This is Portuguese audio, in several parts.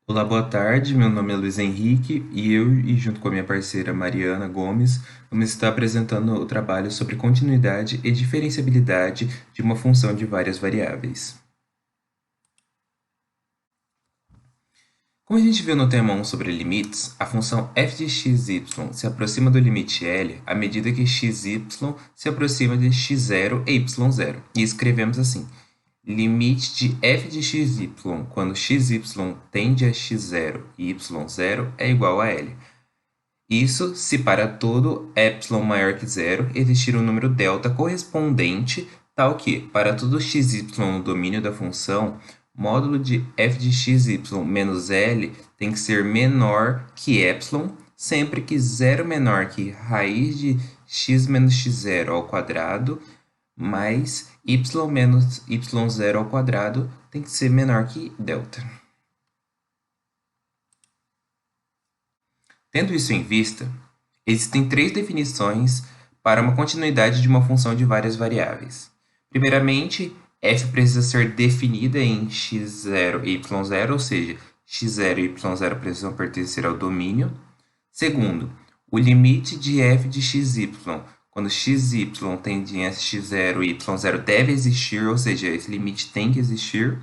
Olá, boa tarde. Meu nome é Luiz Henrique e junto com a minha parceira Mariana Gomes, vamos estar apresentando o trabalho sobre continuidade e diferenciabilidade de uma função de várias variáveis. Como a gente viu no tema 1 sobre limites, a função f de xy se aproxima do limite L à medida que xy se aproxima de x0 e y0. E escrevemos assim: limite de f de xy quando xy tende a x0 e y0 é igual a L. Isso se para todo epsilon maior que zero existir um número delta correspondente, tal que, para todo xy no domínio da função, módulo de f de xy menos L tem que ser menor que epsilon, sempre que zero menor que raiz de x menos x0 ao quadrado, mais y menos y0 ao quadrado tem que ser menor que delta. Tendo isso em vista, existem três definições para uma continuidade de uma função de várias variáveis. Primeiramente, f precisa ser definida em x0 e y0, ou seja, x0 e y0 precisam pertencer ao domínio. Segundo, o limite de f de xy, quando xy tende a x0 e y0 deve existir, ou seja, esse limite tem que existir.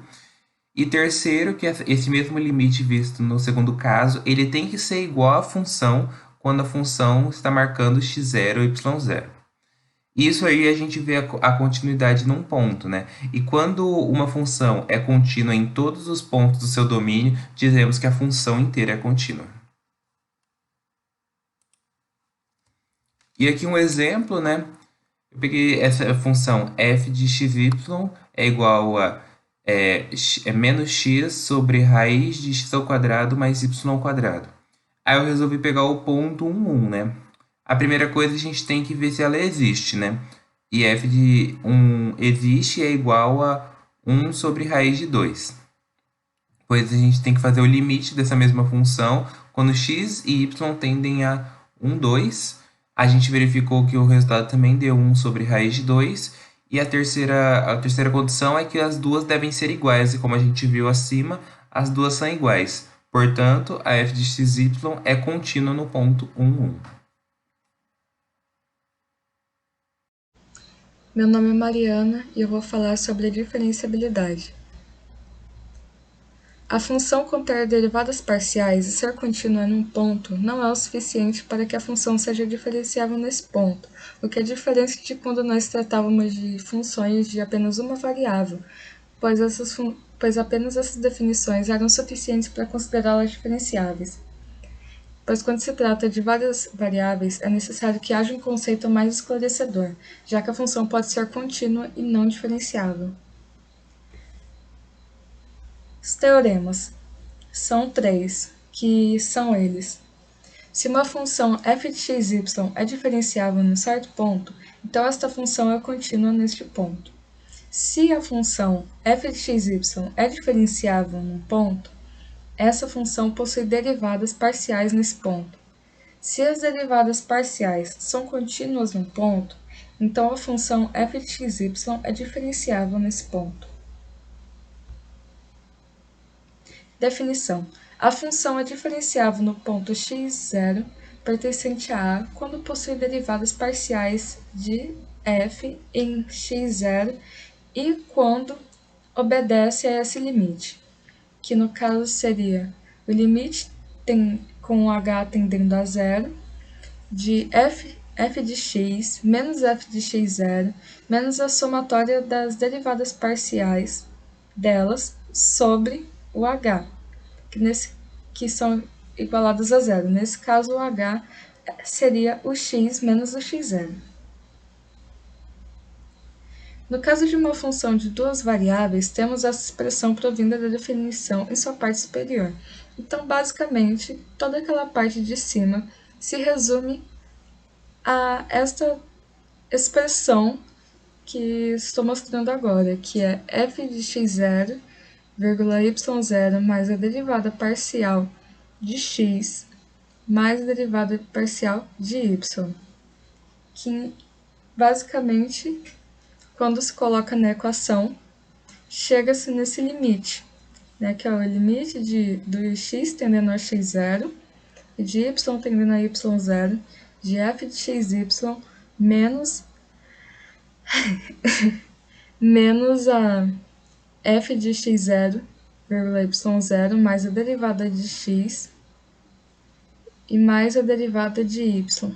E terceiro, que esse mesmo limite visto no segundo caso, ele tem que ser igual à função quando a função está marcando x0 e y0. Isso aí a gente vê a continuidade num ponto, né? E quando uma função é contínua em todos os pontos do seu domínio, dizemos que a função inteira é contínua. E aqui um exemplo, né? Eu peguei essa função f de xy é igual a menos x sobre raiz de x ao quadrado mais y ao quadrado. Aí eu resolvi pegar o ponto 1, né? A primeira coisa a gente tem que ver se ela existe, né? E f de 1 existe é igual a 1 sobre raiz de 2. Pois a gente tem que fazer o limite dessa mesma função quando x e y tendem a 1, 2. A gente verificou que o resultado também deu 1 sobre raiz de 2. E a terceira condição é que as duas devem ser iguais. E como a gente viu acima, as duas são iguais. Portanto, a f de xy é contínua no ponto 1, 1. Meu nome é Mariana e eu vou falar sobre a diferenciabilidade. A função conter derivadas parciais e ser contínua num ponto não é o suficiente para que a função seja diferenciável nesse ponto, o que é diferente de quando nós tratávamos de funções de apenas uma variável, pois apenas essas definições eram suficientes para considerá-las diferenciáveis. Pois quando se trata de várias variáveis, é necessário que haja um conceito mais esclarecedor, já que a função pode ser contínua e não diferenciável. Os teoremas são três, que são eles: se uma função f de xy é diferenciável num certo ponto, então esta função é contínua neste ponto. Se a função f de xy é diferenciável num ponto, essa função possui derivadas parciais nesse ponto. Se as derivadas parciais são contínuas num ponto, então a função f de xy é diferenciável nesse ponto. Definição: a função é diferenciável no ponto x0 pertencente a A quando possui derivadas parciais de f em x0 e quando obedece a esse limite, que no caso seria o limite com h tendendo a zero de f de x menos f de x0 menos a somatória das derivadas parciais delas sobre o h, que são igualadas a zero. Nesse caso, o h seria o x menos o x0. No caso de uma função de duas variáveis, temos essa expressão provinda da definição em sua parte superior. Então, basicamente, toda aquela parte de cima se resume a esta expressão que estou mostrando agora, que é f de x0, y0 mais a derivada parcial de x mais a derivada parcial de y, que basicamente, quando se coloca na equação, chega-se nesse limite, né, que é o limite do x tendendo a x0 e de y tendendo a y0 de f de xy menos a f de x0, y0 mais a derivada de x e mais a derivada de y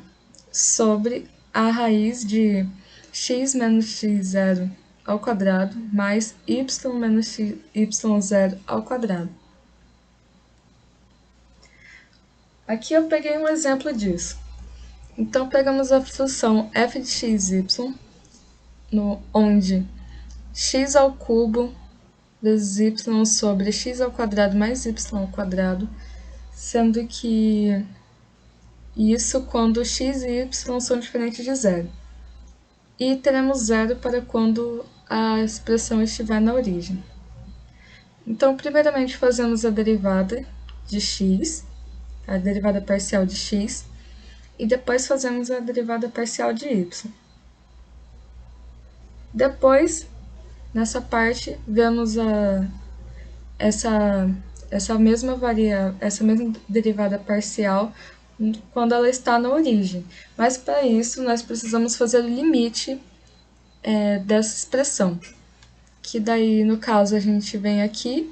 sobre a raiz de x menos x0 ao quadrado mais y menos y0 ao quadrado. Aqui eu peguei um exemplo disso. Então, pegamos a função f de xy, onde x ao cubo vezes y sobre x ao quadrado mais y ao quadrado, sendo que isso quando x e y são diferentes de zero. E teremos zero para quando a expressão estiver na origem. Então, primeiramente, fazemos a derivada de x, a derivada parcial de x, e depois fazemos a derivada parcial de y. Depois, nessa parte, vemos essa mesma derivada parcial quando ela está na origem. Mas, para isso, nós precisamos fazer o limite dessa expressão, que daí, no caso, a gente vem aqui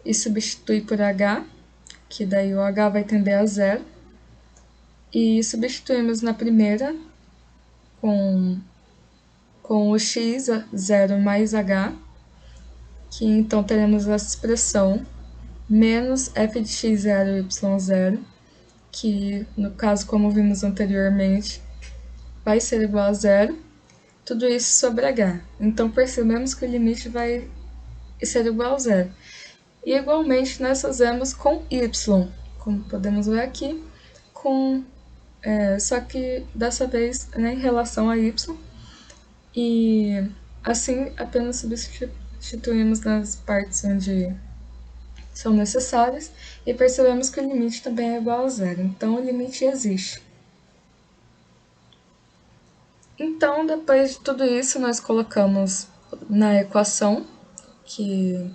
e substitui por h, que daí o h vai tender a zero, e substituímos na primeira com o x, 0 mais h, que então teremos essa expressão menos f de x0, y0, que no caso, como vimos anteriormente, vai ser igual a zero, tudo isso sobre h. Então, percebemos que o limite vai ser igual a zero. E, igualmente, nós fazemos com y, como podemos ver aqui, só que dessa vez em relação a y, e assim apenas substituímos nas partes onde são necessárias e percebemos que o limite também é igual a zero, então o limite existe. Então, depois de tudo isso, nós colocamos na equação que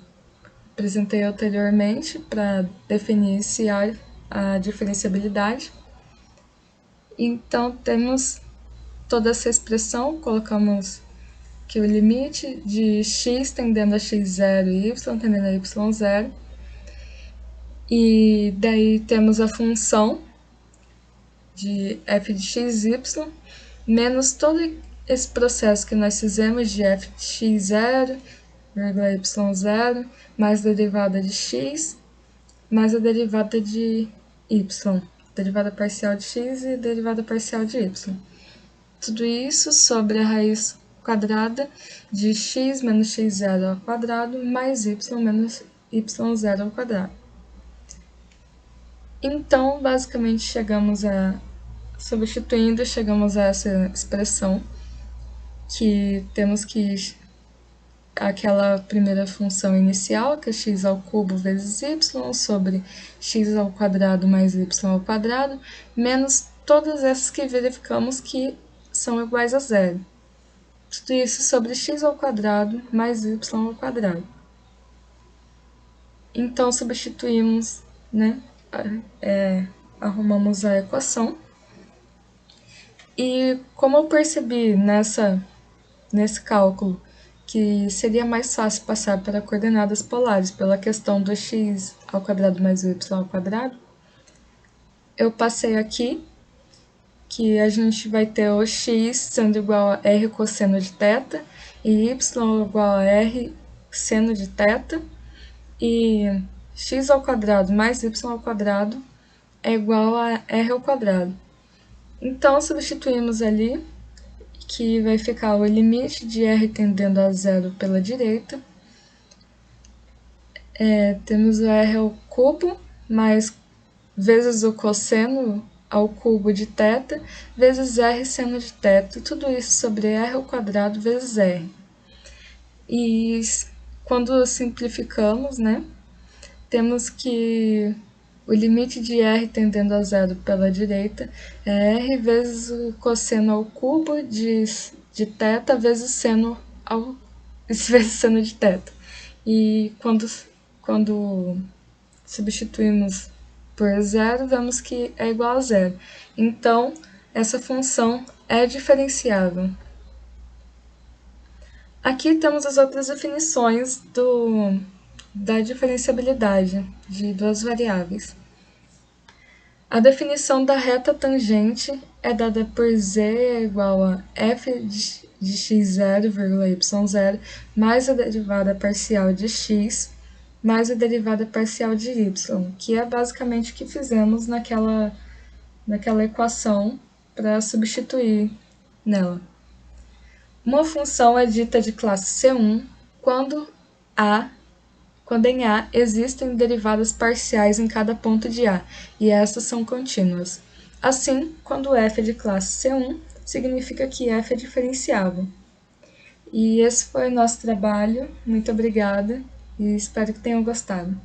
apresentei anteriormente para definir se há a diferenciabilidade. Então, temos toda essa expressão, colocamos que o limite de x tendendo a x0 e y tendendo a y0, e daí temos a função de f de xy menos todo esse processo que nós fizemos de f de x0, y0, mais a derivada de x, mais a derivada de y, derivada parcial de x e derivada parcial de y. Tudo isso sobre a raiz quadrada de x menos x0 ao quadrado mais y menos y0 ao quadrado. Então, basicamente, substituindo, chegamos a essa expressão que temos que aquela primeira função inicial, que é x ao cubo vezes y, sobre x ao quadrado mais y ao quadrado, menos todas essas que verificamos que são iguais a zero. Tudo isso sobre x ao quadrado mais y ao quadrado. Então, substituímos, arrumamos a equação. E como eu percebi nesse cálculo que seria mais fácil passar para coordenadas polares pela questão do x ao quadrado mais y ao quadrado, eu passei aqui que a gente vai ter o x sendo igual a r cosseno de θ e y igual a r seno de θ, e x ao quadrado mais y ao quadrado é igual a r ao quadrado. Então, substituímos ali, que vai ficar o limite de r tendendo a zero pela direita. Temos o r ao cubo, mais vezes o cosseno ao cubo de θ, vezes r seno de θ, tudo isso sobre r ao quadrado vezes r. E quando simplificamos, temos que o limite de r tendendo a zero pela direita é r vezes o cosseno ao cubo de θ vezes seno de θ. E quando quando substituímos por zero, vemos que é igual a zero. Então, essa função é diferenciável. Aqui temos as outras definições da diferenciabilidade de duas variáveis. A definição da reta tangente é dada por z igual a f de x0, y0, mais a derivada parcial de x, mais a derivada parcial de y, que é basicamente o que fizemos naquela equação para substituir nela. Uma função é dita de classe C1 quando em A existem derivadas parciais em cada ponto de A, e estas são contínuas. Assim, quando f é de classe C1, significa que f é diferenciável. E esse foi o nosso trabalho. Muito obrigada e espero que tenham gostado.